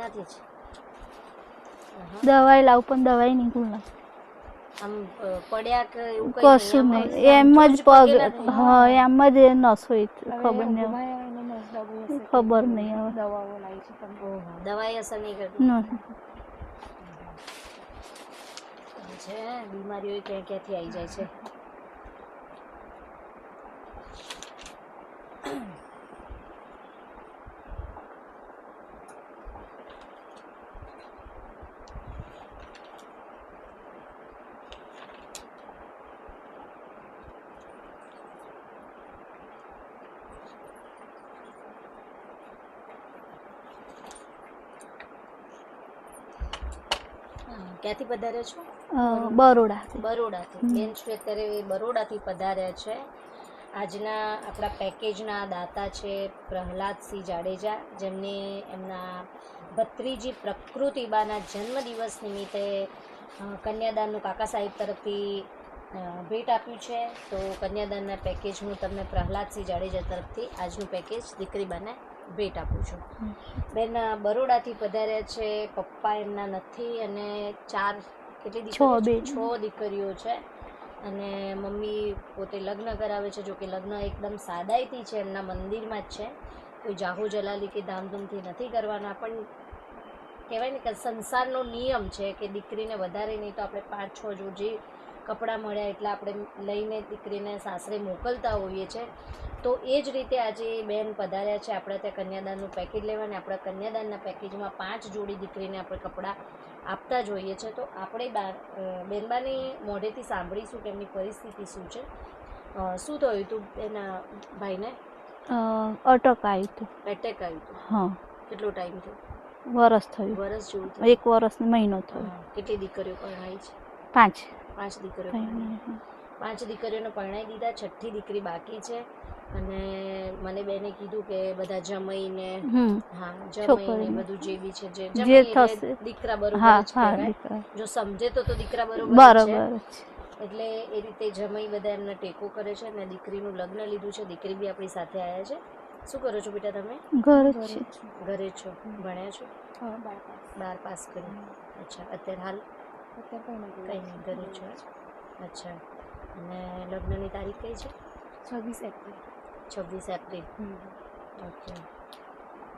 એનાથી જ દવાઈ લાવ પણ દવાઈ નહીં ગુણ આમ પડ્યા કે એવું કશું નહીં, એમ જ પગ, હા એમ જ નસો ખબર નહીં, ખબર નહીં હવે દવાઈ અસર નહીં કરતી છે. બીમારીઓ ક્યાં ક્યાંથી આવી જાય છે. ક્યાંથી પધાર્યા છો? બરોડાથી. બેન છે અત્યારે બરોડાથી પધાર્યા છે. આજના આપણા પેકેજના દાતા છે પ્રહલાદસિંહ જાડેજા, જેમને એમના ભત્રીજી પ્રકૃતિબાના જન્મદિવસ નિમિત્તે કન્યાદાનનું કાકા સાહેબ તરફથી ભેટ આપ્યું છે. તો કન્યાદાનના પેકેજ હું તમને પ્રહલાદસિંહ જાડેજા તરફથી આજનું પેકેજ દીકરીબાને ભેટ આપું છું. બેન બરોડાથી પધાર્યા છે, પપ્પા એમના નથી અને કેટલી દીકરીઓ? 6 દીકરીઓ છે અને મમ્મી પોતે લગ્ન કરાવે છે. જો કે લગ્ન એકદમ સાદાઈથી છે, એમના મંદિરમાં જ છે, કોઈ જાહો જલાલી કે ધામધૂમથી નથી કરવાના. પણ કહેવાય ને કે સંસારનો નિયમ છે કે દીકરીને વધારે નહીં તો આપણે 5-6 જોડ જે કપડાં મળ્યા એટલે આપણે લઈને દીકરીને સાસરે મોકલતા હોઈએ છીએ. તો એ જ રીતે આજે બેન પધાર્યા છે આપણા ત્યાં કન્યાદાનનું પેકેજ લેવાને. આપણા કન્યાદાનના પેકેજમાં 5 જોડી દીકરીને આપણે કપડાં આપતા જ હોઈએ છીએ. તો આપણે બેનબાની મોઢેથી સાંભળીશું કે એમની પરિસ્થિતિ શું છે. શું થયું હતું એના ભાઈને? અટક આવ્યું હતું. એટેક આવ્યું હતું? હા. કેટલો ટાઈમ થયો? વરસ થયું. વરસ જેવું થયું? 1 વર્ષ મહિનો થયો. કેટલી દીકરીઓ પરણાઈ છે? 5. 5 દીકરીઓ પરણાઈ. 5 દીકરીઓને પરણાઈ દીધા, 6ઠી દીકરી બાકી છે. અને મને બેને કીધું કે બધા જમાઈને જમાઈને બધું જે બી છે જે જમાઈ દીકરા બરોબર જ કહેવાય. જો સમજે તો દીકરા બરોબર છે. એટલે એ રીતે જમાઈ બધા એમને ટેકો કરે છે અને દીકરીનું લગ્ન લીધું છે. દીકરી બી આપણી સાથે આવ્યા છે. શું કરો છો બેટા તમે? ઘરે છો. ભણ્યા છો? 12 પાસ કર્યું. અચ્છા. અત્યારે હાલ કંઈ નહીં, ઘરે છો? અચ્છા. અને લગ્નની તારીખ કઈ છે? 26 એપ્રિલ. ઓકે.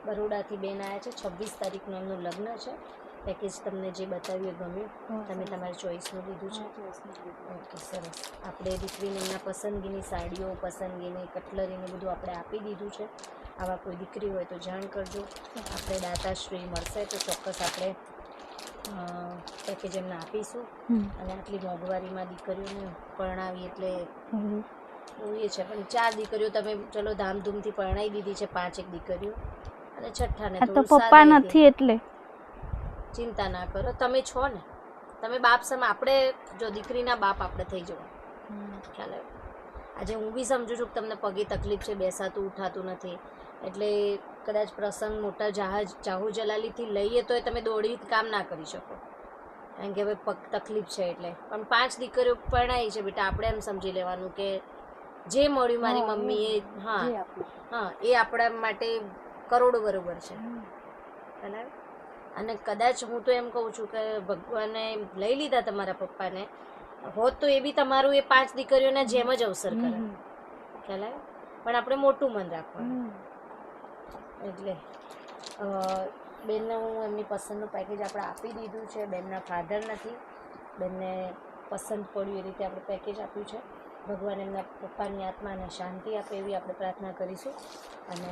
બરોડાથી બેન આવ્યા છે. 26 તારીખનું એમનું લગ્ન છે. પેકેજ તમને જે બતાવ્યું એ ગમ્યું? તમે તમારી ચોઈસનું લીધું છે? ઓકે, સરસ. આપણે દીકરીને એમના પસંદગીની સાડીઓ, પસંદગીની કટલરીને બધું આપણે આપી દીધું છે. આવા કોઈ દીકરી હોય તો જાણ કરજો. આપણે દાતાશ્રી મળશે તો ચોક્કસ આપણે પેકેજ એમને આપીશું. અને આટલી મોંઘવારીમાં દીકરીઓને પરણાવી એટલે એ છે. પણ 4 દીકરીઓ તમે ચલો ધામધૂમથી પરણાવી દીધી છે, 5 દીકરીઓ, અને છઠ્ઠાને તો પપ્પા નથી એટલે ચિંતા ના કરો. તમે છો ને, તમે બાપ સમા. આપણે જો દીકરીના બાપ આપણે થઈ જવા ખ્યાલ આવ્યો. આજે હું બી સમજુ છું કે તમને પગે તકલીફ છે, બેસાતું ઉઠાતું નથી, એટલે કદાચ પ્રસંગ મોટા જાહુ જલાલીથી લઈએ તો તમે દોડી કામ ના કરી શકો, કારણ કે હવે પગ તકલીફ છે એટલે. પણ 5 દીકરીઓ પરણાઈ છે બેટા. આપણે એમ સમજી લેવાનું કે જે મળ્યું મારી મમ્મીએ, એ આપણા માટે કરોડો બરોબર છે. અને કદાચ હું તો એમ કહું છું કે ભગવાને લઈ લીધા તમારા પપ્પાને હોત તો એ બી તમારું એ 5 દીકરીઓના જેમ જ અવસર કરે, ખ્યાલ આવે. પણ આપણે મોટું મન રાખવાનું. એટલે બેનને હું એમની પસંદનું પેકેજ આપણે આપી દીધું છે. બેનના ફાધર નથી, બેનને પસંદ પડ્યું એ રીતે આપણે પેકેજ આપ્યું છે. ભગવાન એમના પપ્પાની આત્માને શાંતિ આપે એવી આપણે પ્રાર્થના કરીશું. અને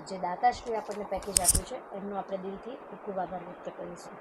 જે દાતાશ્રી આપણને પેકેજ આપ્યું છે એમનો આપણે દિલથી ખૂબ ખૂબ આભાર વ્યક્ત કરીશું.